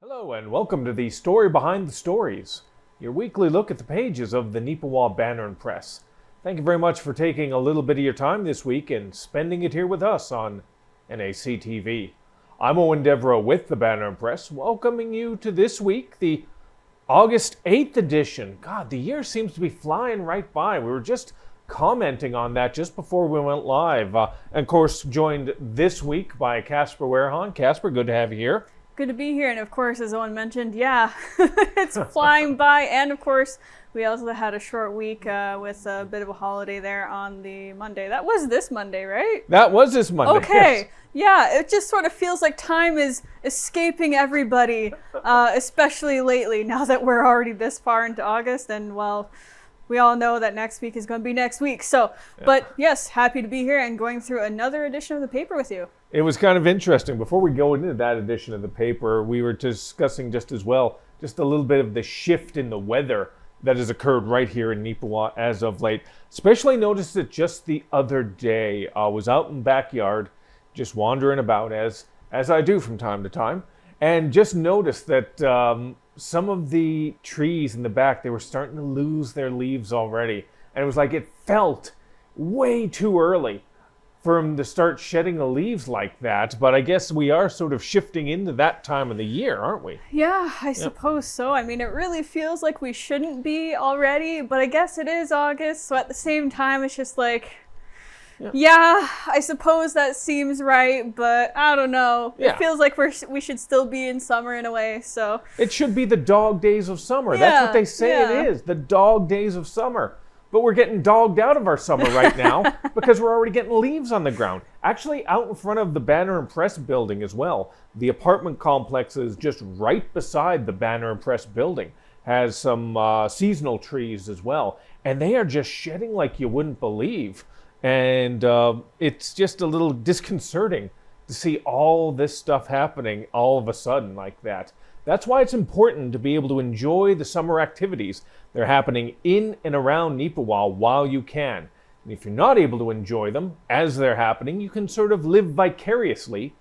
Hello and welcome to the Story Behind the Stories, your weekly look at the pages of the Neepawa Banner and Press. Thank you very much for taking a little bit of your time this week and spending it here with us on NAC TV. I'm Eoin Devereux with the Banner and Press, welcoming you to this week, the August 8th edition. God, the year seems to be flying right by. We were just commenting on that just before we went live. And of course, joined this week by Casper Werhahn. Casper, good to have you here. Good to be here, and of course, as Owen mentioned, it's flying by, and of course, we also had a short week with a bit of a holiday there on the Monday. That was this Monday, right? That was this Monday. Okay, yes. Yeah, it just sort of feels like time is escaping everybody, especially lately, now that we're already this far into August, and well, we all know that next week is going to be next week. So, yeah. But yes, happy to be here and going through another edition of the paper with you. It was kind of interesting. Before we go into that edition of the paper, we were discussing just a little bit of the shift in the weather that has occurred right here in Neepawa as of late. Especially noticed it just the other day. I was out in the backyard, just wandering about as I do from time to time, and just noticed that some of the trees in the back, they were starting to lose their leaves already. And it was like it felt way too early for them to start shedding the leaves like that. But I guess we are sort of shifting into that time of the year, aren't we? Yeah, I suppose so. I mean, it really feels like we shouldn't be already, but I guess it is August. So at the same time, it's just like, yeah, I suppose that seems right, but I don't know. Yeah. It feels like we should still be in summer in a way, so. It should be the dog days of summer. That's what they say it is, the dog days of summer. But we're getting dogged out of our summer right now because we're already getting leaves on the ground. Actually, out in front of the Banner and Press building as well. The apartment complex is just right beside the Banner and Press building. Has some seasonal trees as well. And they are just shedding like you wouldn't believe. And it's just a little disconcerting to see all this stuff happening all of a sudden like that. That's why it's important to be able to enjoy the summer activities that are happening in and around Neepawa while you can. And if you're not able to enjoy them as they're happening, you can sort of live vicariously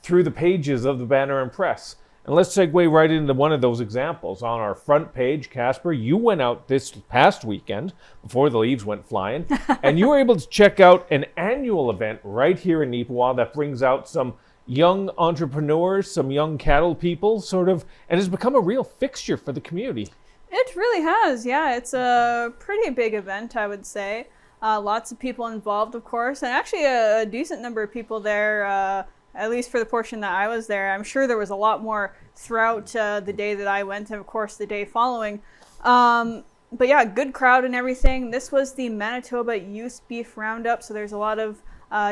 through the pages of the Banner and Press. And let's segue right into one of those examples. On our front page, Casper, you went out this past weekend before the leaves went flying, and you were able to check out an annual event right here in Neepawa that brings out some young entrepreneurs, some young cattle people, and has become a real fixture for the community. It really has, yeah. It's a pretty big event, I would say. Lots of people involved, of course, and actually a decent number of people there, at least for the portion that I was there. I'm sure there was a lot more throughout the day that I went, and of course the day following. But yeah, good crowd and everything. This was the Manitoba Youth Beef Roundup, so there's a lot of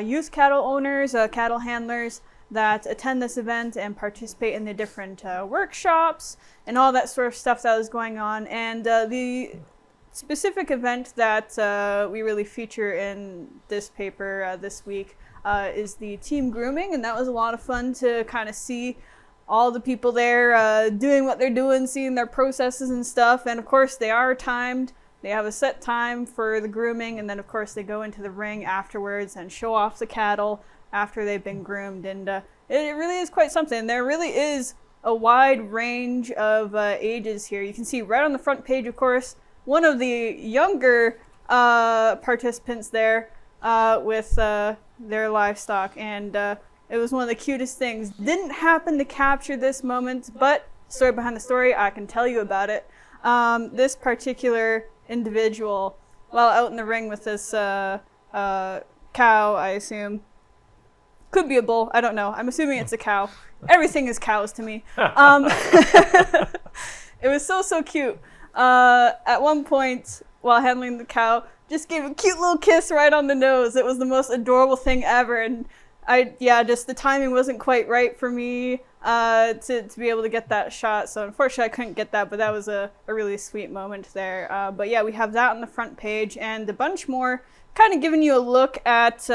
youth cattle owners, cattle handlers that attend this event and participate in the different workshops and all that sort of stuff that was going on. And the specific event that we really feature in this paper this week is the team grooming, and that was a lot of fun to kind of see all the people there doing what they're doing, seeing their processes and stuff. And of course they are timed. They have a set time for the grooming, and then of course they go into the ring afterwards and show off the cattle after they've been groomed. And it really is quite something. There really is a wide range of ages here. You can see right on the front page, of course, one of the younger participants there with their livestock, and it was one of the cutest things. Didn't happen to capture this moment, but story behind the story, I can tell you about it. This particular individual, while out in the ring with this cow, I assume, could be a bull, I don't know. I'm assuming it's a cow. Everything is cows to me. It was so cute. At one point, while handling the cow, just gave a cute little kiss right on the nose. It was the most adorable thing ever. And just the timing wasn't quite right for me to be able to get that shot. So unfortunately I couldn't get that, but that was a really sweet moment there. But yeah, we have that on the front page and a bunch more, kind of giving you a look at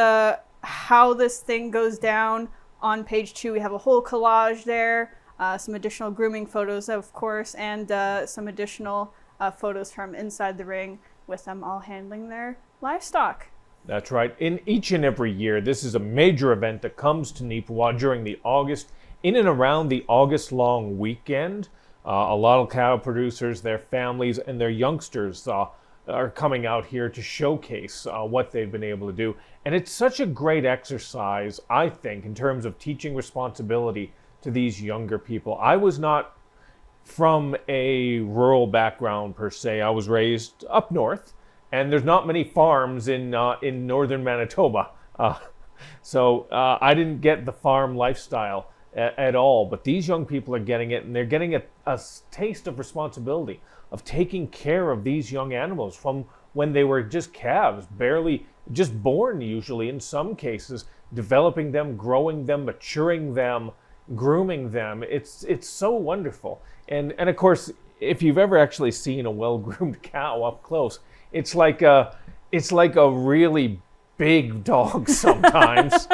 how this thing goes down. On page 2, we have a whole collage there, some additional grooming photos, of course, and some additional photos from inside the ring with them all handling their livestock. That's right. In each and every year, this is a major event that comes to Neepawa during the August in and around the August long weekend. A lot of cattle producers, their families, and their youngsters are coming out here to showcase what they've been able to do. And it's such a great exercise, I think, in terms of teaching responsibility to these younger people. I was not from a rural background per se. I was raised up north, and there's not many farms in northern Manitoba. So I didn't get the farm lifestyle at all, but these young people are getting it, and they're getting a taste of responsibility, of taking care of these young animals from when they were just calves, barely just born usually in some cases, developing them, growing them, maturing them, grooming them. It's so wonderful. And of course, if you've ever actually seen a well-groomed cow up close, it's like a really big dog sometimes.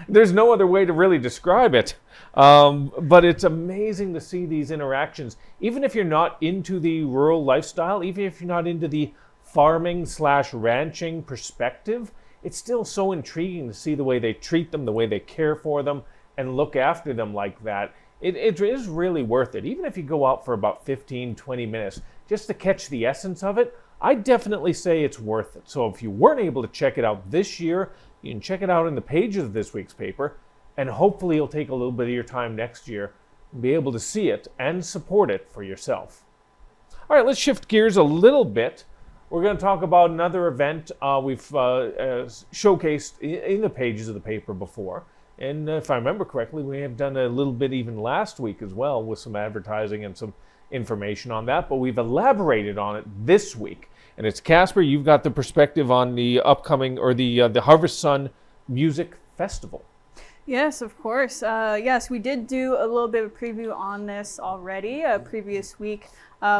There's no other way to really describe it. But it's amazing to see these interactions. Even if you're not into the rural lifestyle, even if you're not into the farming/ranching perspective, it's still so intriguing to see the way they treat them, the way they care for them, and look after them like that. It is really worth it. Even if you go out for about 15, 20 minutes, just to catch the essence of it, I definitely say it's worth it. So if you weren't able to check it out this year, you can check it out in the pages of this week's paper, and hopefully you'll take a little bit of your time next year and be able to see it and support it for yourself. All right, let's shift gears a little bit. We're going to talk about another event we've showcased in the pages of the paper before. And if I remember correctly, we have done a little bit even last week as well with some advertising and some information on that, but we've elaborated on it this week. And it's Casper, you've got the perspective on the upcoming, or the Harvest Sun Music Festival. Yes, of course. Yes, we did do a little bit of a preview on this already, previous week,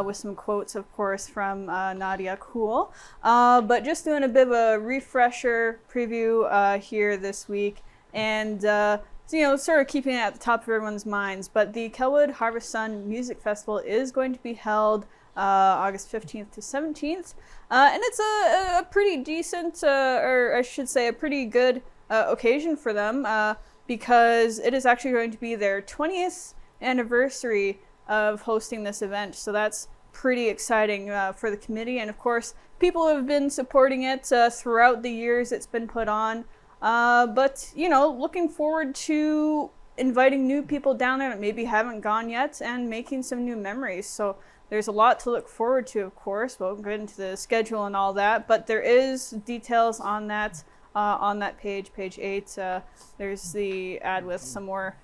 with some quotes, of course, from Nadia Cool. But just doing a bit of a refresher preview here this week, and sort of keeping it at the top of everyone's minds. But the Kelwood Harvest Sun Music Festival is going to be held August 15th to 17th. And it's a pretty decent, or I should say a pretty good occasion for them, because it is actually going to be their 20th anniversary of hosting this event. So that's pretty exciting for the committee. And of course, people have been supporting it throughout the years it's been put on. But, looking forward to inviting new people down there that maybe haven't gone yet and making some new memories. So there's a lot to look forward to, of course. We'll get into the schedule and all that, but there is details on that page 8. There's the ad with some more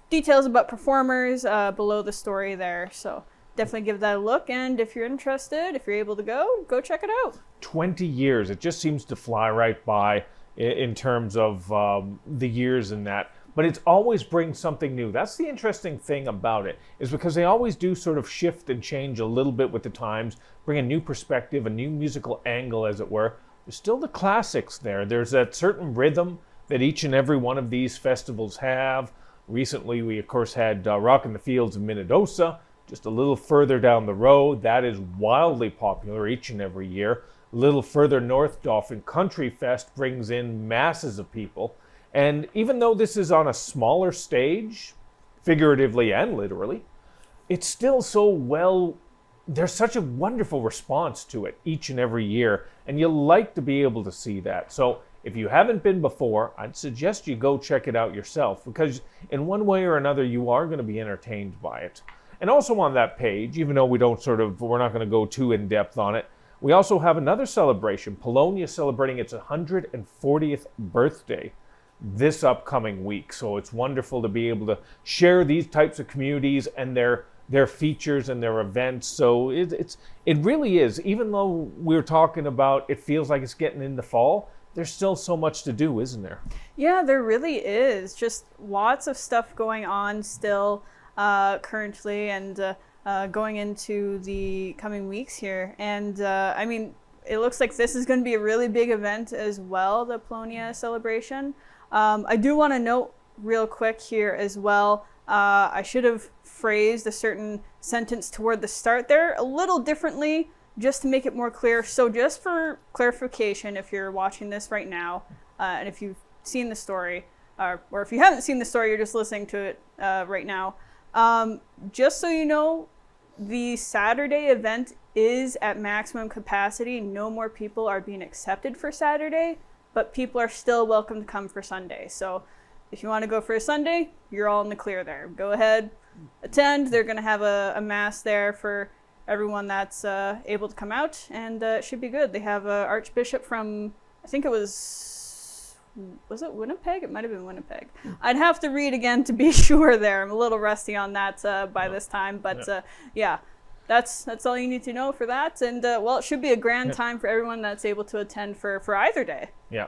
details about performers below the story there. So definitely give that a look. And if you're interested, if you're able to go check it out. 20 years. It just seems to fly right by in terms of the years in that. But it's always brings something new. That's the interesting thing about it, is because they always do sort of shift and change a little bit with the times, bring a new perspective, a new musical angle, as it were. There's still the classics there. There's that certain rhythm that each and every one of these festivals have. Recently, we, of course, had Rock in the Fields in Minnedosa, just a little further down the road. That is wildly popular each and every year. A little further north, Dauphin Country Fest brings in masses of people. And even though this is on a smaller stage, figuratively and literally, it's still there's such a wonderful response to it each and every year, and you like to be able to see that. So if you haven't been before, I'd suggest you go check it out yourself, because in one way or another, you are going to be entertained by it. And also on that page, even though we're not going to go too in depth on it, we also have another celebration, Polonia celebrating its 140th birthday this upcoming week. So it's wonderful to be able to share these types of communities and their features and their events. So it really is, even though we're talking about it feels like it's getting into fall, there's still so much to do, isn't there? Yeah, there really is. Just lots of stuff going on still currently, and going into the coming weeks here. And it looks like this is going to be a really big event as well, the Polonia celebration. I do want to note real quick here as well, I should have phrased a certain sentence toward the start there a little differently, just to make it more clear. So just for clarification, if you're watching this right now, and if you've seen the story, or if you haven't seen the story, you're just listening to it right now. Just so you know, the Saturday event is at maximum capacity. No more people are being accepted for Saturday, but people are still welcome to come for Sunday. So if you want to go for a Sunday, you're all in the clear there. Go ahead, attend. They're going to have a mass there for everyone that's able to come out, and it should be good. They have an archbishop from, I think it was it Winnipeg? It might have been Winnipeg. I'd have to read again to be sure there. I'm a little rusty on that by this time, but yeah. That's all you need to know for that. And, well, it should be a grand time for everyone that's able to attend for either day. Yeah.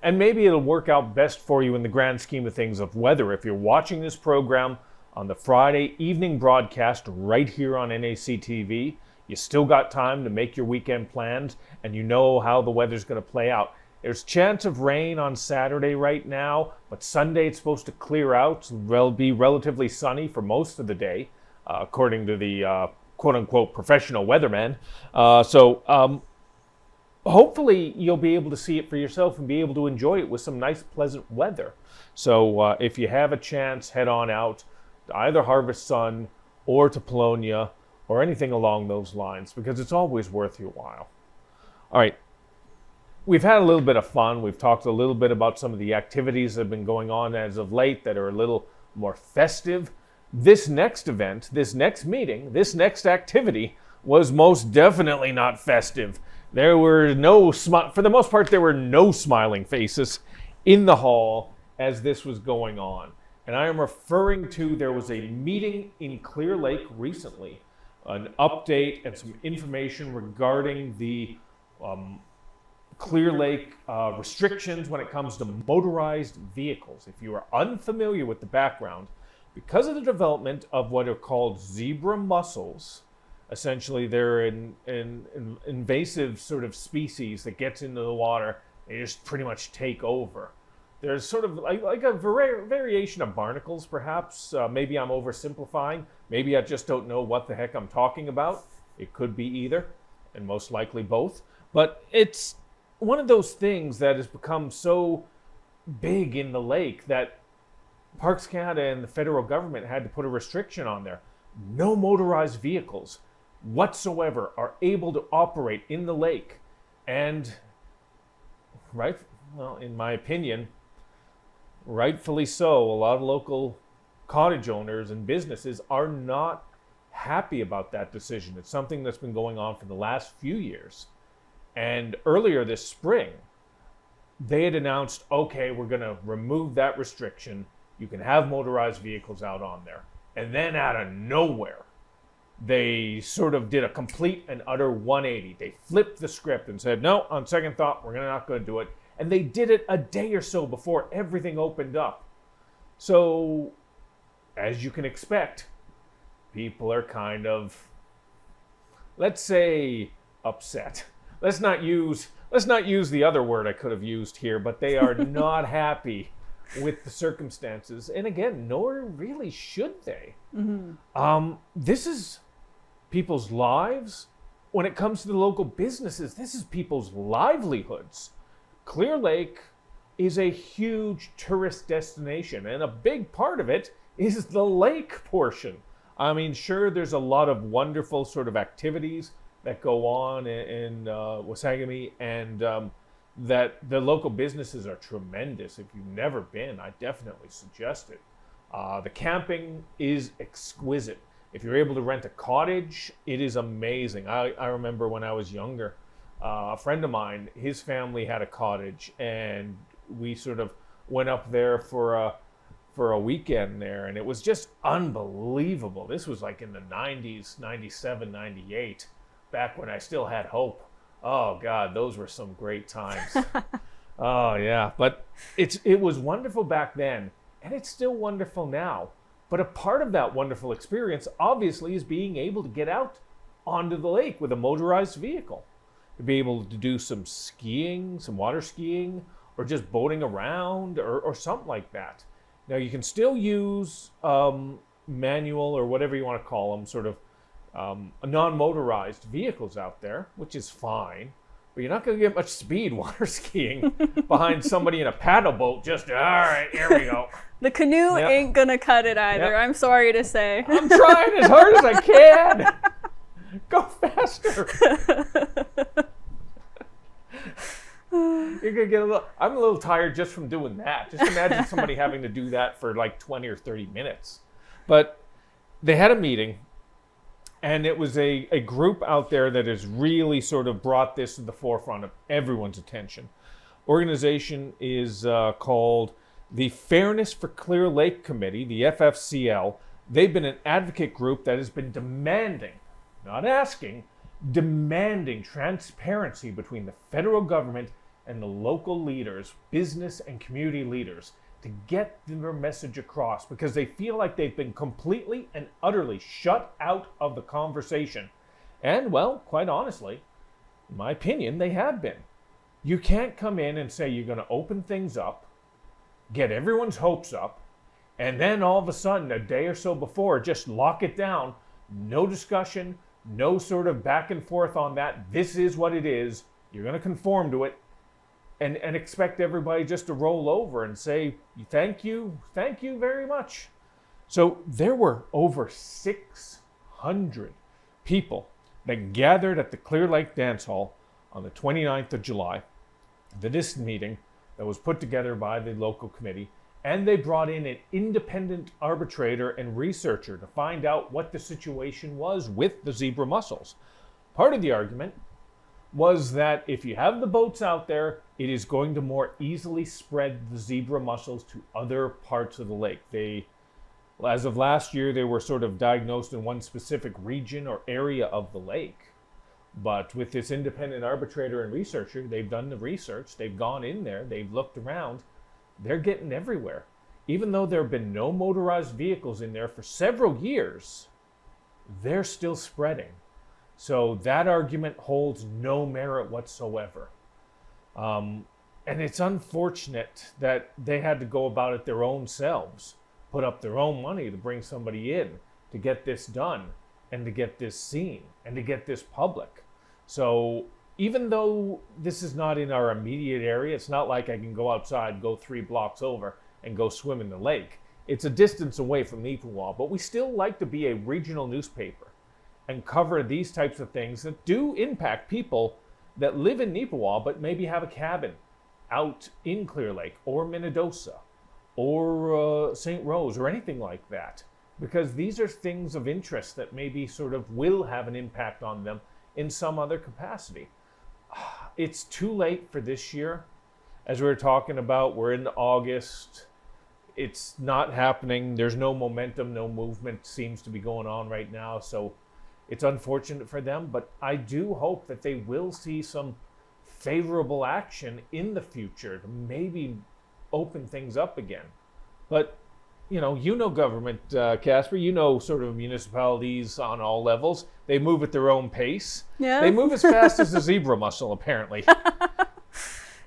And maybe it'll work out best for you in the grand scheme of things of weather. If you're watching this program on the Friday evening broadcast right here on NAC TV, you still got time to make your weekend plans, and you know how the weather's going to play out. There's chance of rain on Saturday right now, but Sunday it's supposed to clear out. It'll be relatively sunny for most of the day, according to the quote-unquote professional weatherman. So hopefully you'll be able to see it for yourself and be able to enjoy it with some nice, pleasant weather. So if you have a chance, head on out to either Harvest Sun or to Polonia or anything along those lines, because it's always worth your while. All right. We've had a little bit of fun. We've talked a little bit about some of the activities that have been going on as of late that are a little more festive. This next event, this next meeting, this next activity was most definitely not festive. There were for the most part, there were no smiling faces in the hall as this was going on. And I am referring to, there was a meeting in Clear Lake recently, an update and some information regarding the Clear Lake restrictions when it comes to motorized vehicles. If you are unfamiliar with the background, because of the development of what are called zebra mussels, essentially they're an invasive sort of species that gets into the water and just pretty much take over. There's sort of like a variation of barnacles, perhaps. Maybe I'm oversimplifying. Maybe I just don't know what the heck I'm talking about. It could be either, and most likely both. But it's one of those things that has become so big in the lake that Parks Canada and the federal government had to put a restriction on there. No motorized vehicles whatsoever are able to operate in the lake. And, in my opinion, rightfully so, a lot of local cottage owners and businesses are not happy about that decision. It's something that's been going on for the last few years. And earlier this spring, they had announced, okay, we're going to remove that restriction. You can have motorized vehicles out on there. And then out of nowhere, they sort of did a complete and utter 180. They flipped the script and said, no, on second thought, we're not going to do it. And they did it a day or so before everything opened up. So, as you can expect, people are kind of, let's say, upset. Let's not use the other word I could have used here, but they are not happy with the circumstances. And again, nor really should they. Mm-hmm. This is people's lives. When it comes to the local businesses, this is people's livelihoods. Clear Lake is a huge tourist destination, and a big part of it is the lake portion. I mean, sure, there's a lot of wonderful sort of activities that go on in Wasagami, and that the local businesses are tremendous. If you've never been, I definitely suggest it. The camping is exquisite. If you're able to rent a cottage, it is amazing. I remember when I was younger, a friend of mine, his family had a cottage, and we sort of went up there for a weekend there, and it was just unbelievable. This was like in the 90s, 97, 98, back when I still had hope. Oh, God, those were some great times. Oh, yeah. But it was wonderful back then, and it's still wonderful now. But a part of that wonderful experience, obviously, is being able to get out onto the lake with a motorized vehicle. To be able to do some skiing, some water skiing, or just boating around, or something like that. Now, you can still use manual, or whatever you want to call them, sort of non-motorized vehicles out there, which is fine. but you're not going to get much speed water skiing behind somebody in a paddle boat. Just, all right, here we go. The canoe ain't going to cut it either, I'm sorry to say. I'm trying as hard as I can. Go faster. You're gonna get I'm a little tired just from doing that. Just imagine somebody having to do that for like 20 or 30 minutes. But they had a meeting, and it was a group out there that has really sort of brought this to the forefront of everyone's attention. Organization is called the Fairness for Clear Lake Committee, the FFCL. They've been an advocate group that has been demanding, not asking, demanding transparency between the federal government and the local leaders, business and community leaders, to get their message across, because they feel like they've been completely and utterly shut out of the conversation. And, well, quite honestly, in my opinion, they have been. You can't come in and say you're going to open things up, get everyone's hopes up, and then all of a sudden, a day or so before, just lock it down. No discussion, no sort of back and forth on that. This is what it is. You're going to conform to it. And expect everybody just to roll over and say, thank you very much. So there were over 600 people that gathered at the Clear Lake Dance Hall on the 29th of July. This meeting that was put together by the local committee, and they brought in an independent arbitrator and researcher to find out what the situation was with the zebra mussels. Part of the argument was that if you have the boats out there, it is going to more easily spread the zebra mussels to other parts of the lake. As of last year, they were sort of diagnosed in one specific region or area of the lake. But with this independent arbitrator and researcher, they've done the research, they've gone in there, they've looked around, they're getting everywhere. Even though there have been no motorized vehicles in there for several years, they're still spreading. So that argument holds no merit whatsoever. And it's unfortunate that they had to go about it their own selves, put up their own money to bring somebody in to get this done and to get this seen and to get this public. So even though this is not in our immediate area, it's not like I can go outside, go 3 blocks over and go swim in the lake. It's a distance away from Neepawa, but we still like to be a regional newspaper and cover these types of things that do impact people that live in Neepawa but maybe have a cabin out in Clear Lake or Minnedosa or St. Rose or anything like that, because these are things of interest that maybe sort of will have an impact on them in some other capacity. It's too late for this year. As we were talking about, we're in August. It's not happening. There's no momentum, no movement seems to be going on right now. So it's unfortunate for them, but I do hope that they will see some favorable action in the future to maybe open things up again. But, you know government, Casper, sort of municipalities on all levels. They move at their own pace. Yeah. They move as fast as the zebra mussel, apparently.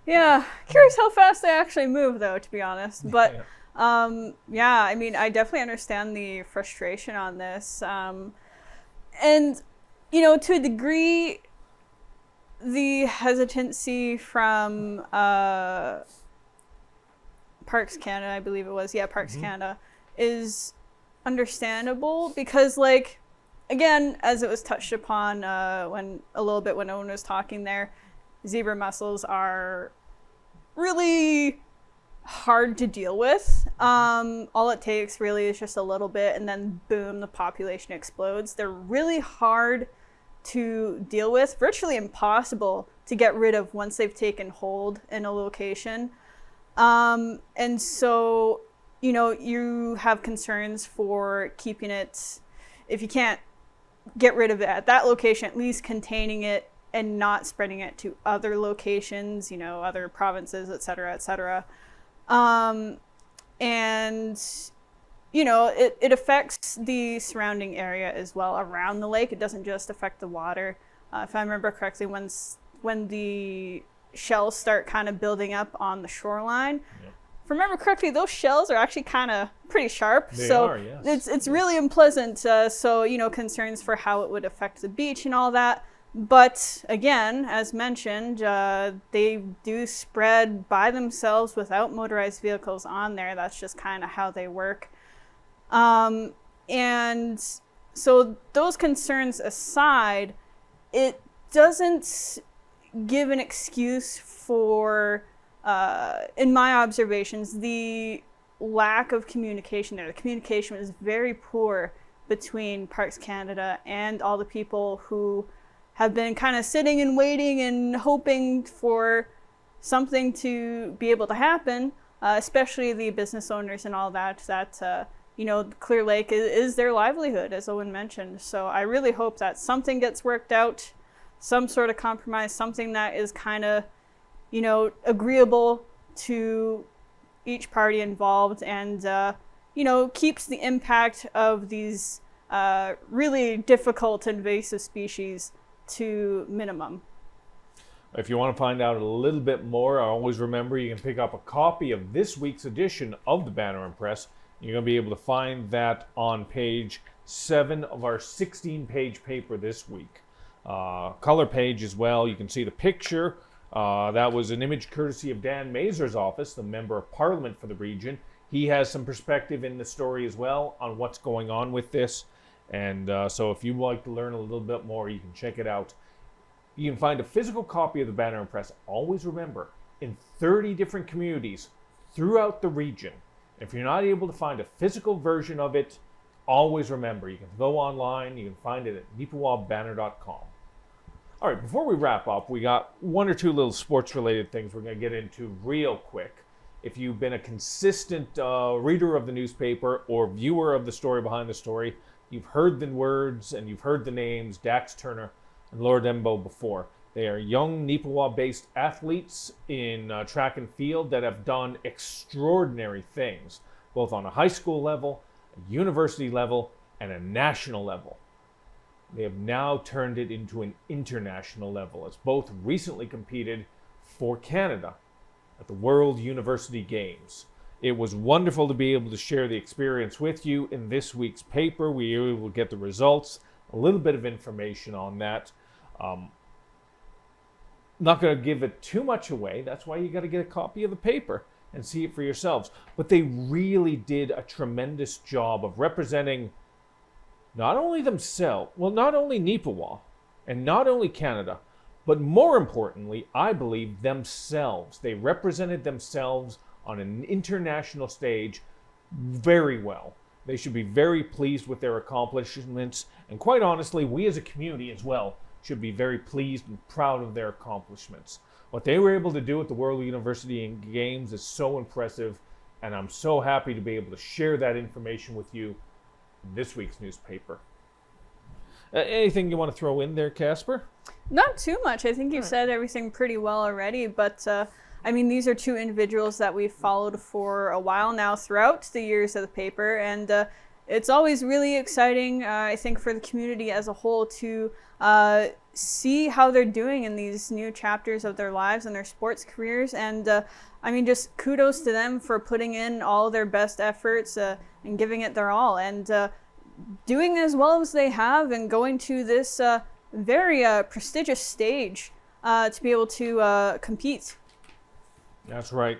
Yeah. Curious how fast they actually move, though, to be honest. But, I mean, I definitely understand the frustration on this. And, to a degree, the hesitancy from Parks Canada, I believe it was. Yeah, Parks Canada is understandable because, again, as it was touched upon when Owen was talking there, zebra mussels are really hard to deal with. All it takes really is just a little bit, and then boom, the population explodes. They're really hard to deal with, virtually impossible to get rid of once they've taken hold in a location. And so, you have concerns for keeping it, if you can't get rid of it at that location, at least containing it and not spreading it to other locations, other provinces, et cetera, et cetera. And, it affects the surrounding area as well around the lake. It doesn't just affect the water. If I remember correctly, when the shells start kind of building up on the shoreline, if I remember correctly, those shells are actually kind of pretty sharp. They are, yes. It's really unpleasant. So, concerns for how it would affect the beach and all that. But again, as mentioned, they do spread by themselves without motorized vehicles on there. That's just kind of how they work. And so those concerns aside, it doesn't give an excuse for, in my observations, the lack of communication there. The communication was very poor between Parks Canada and all the people who have been kind of sitting and waiting and hoping for something to be able to happen, especially the business owners and all that, Clear Lake is their livelihood, as Owen mentioned. So I really hope that something gets worked out, some sort of compromise, something that is kind of, agreeable to each party involved and, keeps the impact of these really difficult invasive species to minimum. If you want to find out a little bit more, always remember you can pick up a copy of this week's edition of the Banner and Press. You're going to be able to find that on page 7 of our 16-page paper this week. Color page as well. You can see the picture. That was an image courtesy of Dan Mazur's office, the Member of Parliament for the region. He has some perspective in the story as well on what's going on with this. And so if you'd like to learn a little bit more, you can check it out. You can find a physical copy of the Banner and Press, always remember, in 30 different communities throughout the region. If you're not able to find a physical version of it, always remember, you can go online, you can find it at neepawabanner.com. All right, before we wrap up, we got one or two little sports-related things we're going to get into real quick. If you've been a consistent reader of the newspaper or viewer of the story behind the story, you've heard the words and you've heard the names Dax Turner and Lord Embo before. They are young Neepawa-based athletes in track and field that have done extraordinary things, both on a high school level, a university level, and a national level. They have now turned it into an international level, as both recently competed for Canada at the World University Games. It was wonderful to be able to share the experience with you in this week's paper. We were able to get the results, a little bit of information on that. Not going to give it too much away. That's why you got to get a copy of the paper and see it for yourselves. But they really did a tremendous job of representing not only themselves, well, not only Neepawa and not only Canada, but more importantly, I believe themselves. They represented themselves on an international stage very well. They should be very pleased with their accomplishments. And quite honestly, we as a community as well should be very pleased and proud of their accomplishments. What they were able to do at the World University Games is so impressive, and I'm so happy to be able to share that information with you in this week's newspaper. Anything you want to throw in there, Casper? Not too much. I think you've said everything pretty well already, but these are two individuals that we've followed for a while now throughout the years of the paper, and it's always really exciting, I think, for the community as a whole to see how they're doing in these new chapters of their lives and their sports careers. And just kudos to them for putting in all their best efforts and giving it their all and doing as well as they have and going to this very prestigious stage to be able to compete. That's right.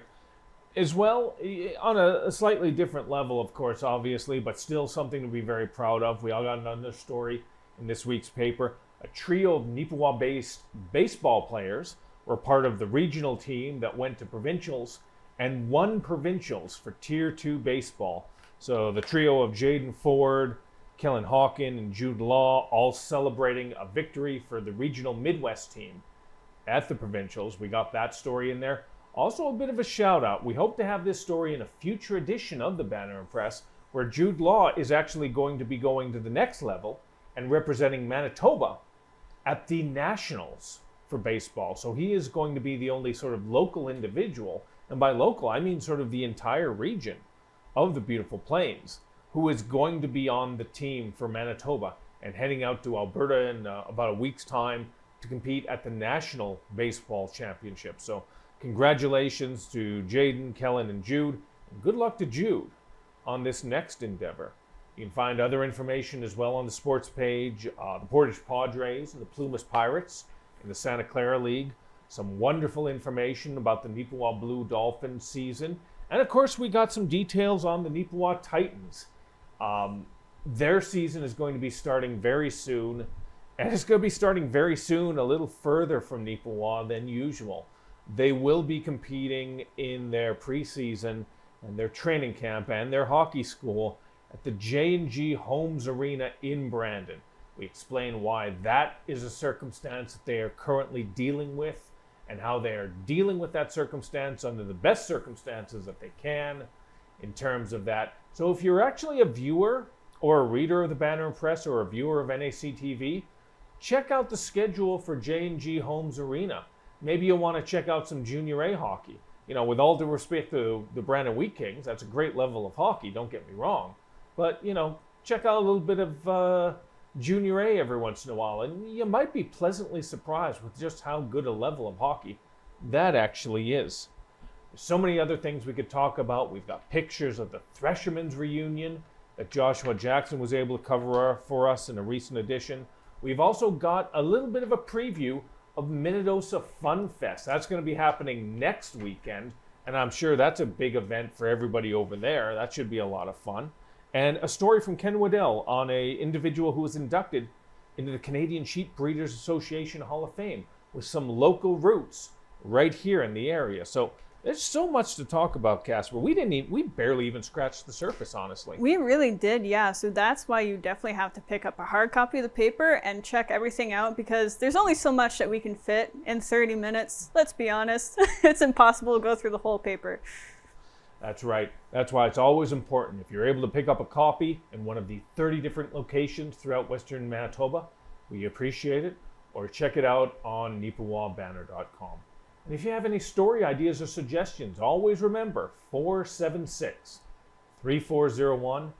As well, on a slightly different level, of course, obviously, but still something to be very proud of. We all got another story in this week's paper. A trio of Neepawa-based baseball players were part of the regional team that went to provincials and won provincials for Tier 2 baseball. So the trio of Jaden Ford, Kellen Hawken, and Jude Law all celebrating a victory for the regional Midwest team at the provincials. We got that story in there. Also a bit of a shout out. We hope to have this story in a future edition of the Banner and Press, where Jude Law is actually going to be going to the next level and representing Manitoba at the Nationals for baseball. So he is going to be the only sort of local individual, and by local I mean sort of the entire region of the beautiful Plains, who is going to be on the team for Manitoba and heading out to Alberta in about a week's time to compete at the National Baseball Championship. So congratulations to Jaden, Kellen, and Jude, and good luck to Jude on this next endeavor. You can find other information as well on the sports page. The Portage Padres and the Plumas Pirates in the Santa Clara League. Some wonderful information about the Neepawa Blue Dolphins season. And of course, we got some details on the Neepawa Titans. Their season is going to be starting very soon. And it's going to be starting very soon, a little further from Neepawa than usual. They will be competing in their preseason and their training camp and their hockey school at the J&G Homes Arena in Brandon. We explain why that is a circumstance that they are currently dealing with and how they are dealing with that circumstance under the best circumstances that they can in terms of that. So if you're actually a viewer or a reader of the Banner and Press or a viewer of NAC TV, check out the schedule for J&G Homes Arena. Maybe you'll want to check out some Junior A hockey. You know, with all due respect to the Brandon Wheat Kings, that's a great level of hockey, don't get me wrong. But, you know, check out a little bit of Junior A every once in a while, and you might be pleasantly surprised with just how good a level of hockey that actually is. There's so many other things we could talk about. We've got pictures of the Threshermen's reunion that Joshua Jackson was able to cover for us in a recent edition. We've also got a little bit of a preview of Minnedosa Fun Fest. That's going to be happening next weekend, and I'm sure that's a big event for everybody over there. That should be a lot of fun. And a story from Ken Waddell on an individual who was inducted into the Canadian Sheep Breeders Association Hall of Fame with some local roots right here in the area. So there's so much to talk about, Casper. We barely even scratched the surface, honestly. We really did, yeah. So that's why you definitely have to pick up a hard copy of the paper and check everything out, because there's only so much that we can fit in 30 minutes. Let's be honest. It's impossible to go through the whole paper. That's right. That's why it's always important. If you're able to pick up a copy in one of the 30 different locations throughout Western Manitoba, we appreciate it. Or check it out on neepawabanner.com. And if you have any story ideas or suggestions, always remember 476-3401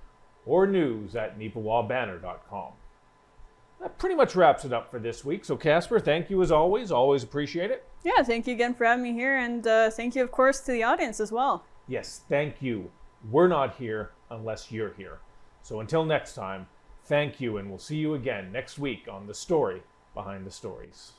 or news@neepawabanner.com. That pretty much wraps it up for this week. So Casper, thank you as always. Always appreciate it. Yeah, thank you again for having me here. And thank you, of course, to the audience as well. Yes, thank you. We're not here unless you're here. So until next time, thank you, and we'll see you again next week on The Story Behind the Stories.